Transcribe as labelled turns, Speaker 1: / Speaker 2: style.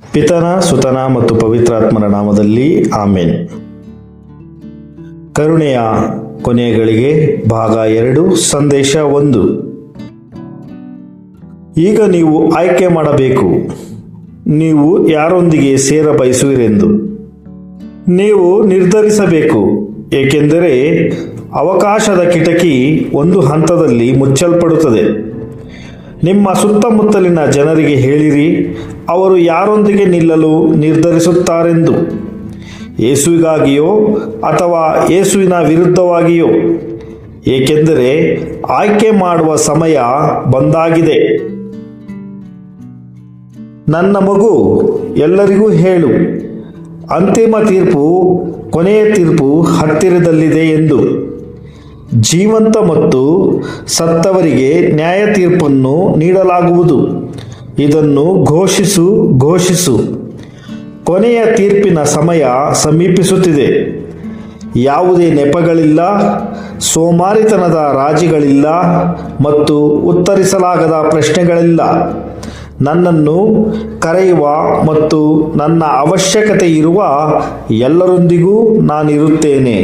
Speaker 1: ಪಿತನ ಸುತನ ಮತ್ತು ಪವಿತ್ರಾತ್ಮನ ನಾಮದಲ್ಲಿ ಆಮೇನ್. ಕರುಣೆಯ ಕೊನೆಯ ಗಳಿಗೆ ಭಾಗ 2 ಸಂದೇಶ 1. ಈಗ ನೀವು ಆಯ್ಕೆ ಮಾಡಬೇಕು, ನೀವು ಯಾರೊಂದಿಗೆ ಸೇರ ಬಯಸುವಿರೆಂದು ನೀವು ನಿರ್ಧರಿಸಬೇಕು, ಏಕೆಂದರೆ ಅವಕಾಶದ ಕಿಟಕಿ ಒಂದು ಹಂತದಲ್ಲಿ ಮುಚ್ಚಲ್ಪಡುತ್ತದೆ. ನಿಮ್ಮ ಸುತ್ತಮುತ್ತಲಿನ ಜನರಿಗೆ ಹೇಳಿರಿ, ಅವರು ಯಾರೊಂದಿಗೆ ನಿಲ್ಲಲು ನಿರ್ಧರಿಸುತ್ತಾರೆಂದು, ಯೇಸುವಿಗಾಗಿಯೋ ಅಥವಾ ಯೇಸುವಿನ ವಿರುದ್ಧವಾಗಿಯೋ, ಏಕೆಂದರೆ ಆಯ್ಕೆ ಮಾಡುವ ಸಮಯ ಬಂದಾಗಿದೆ. ನನ್ನ ಮಗು, ಎಲ್ಲರಿಗೂ ಹೇಳು, ಅಂತಿಮ ತೀರ್ಪು, ಕೊನೆಯ ತೀರ್ಪು ಹತ್ತಿರದಲ್ಲಿದೆ ಎಂದು. ಜೀವಂತ ಮತ್ತು ಸತ್ತವರಿಗೆ ನ್ಯಾಯ ತೀರ್ಪನ್ನು ನೀಡಲಾಗುವುದು. ಇದನ್ನು ಘೋಷಿಸು. ಕೊನೆಯ ತೀರ್ಪಿನ ಸಮಯ ಸಮೀಪಿಸುತ್ತಿದೆ. ಯಾವುದೇ ನೆಪಗಳಿಲ್ಲ, ಸೋಮಾರಿತನದ ರಾಜಿಗಳಿಲ್ಲ ಮತ್ತು ಉತ್ತರಿಸಲಾಗದ ಪ್ರಶ್ನೆಗಳಿಲ್ಲ. ನನ್ನನ್ನು ಕರೆಯುವ ಮತ್ತು ನನ್ನ ಅವಶ್ಯಕತೆ ಇರುವ ಎಲ್ಲರೊಂದಿಗೂ ನಾನಿರುತ್ತೇನೆ.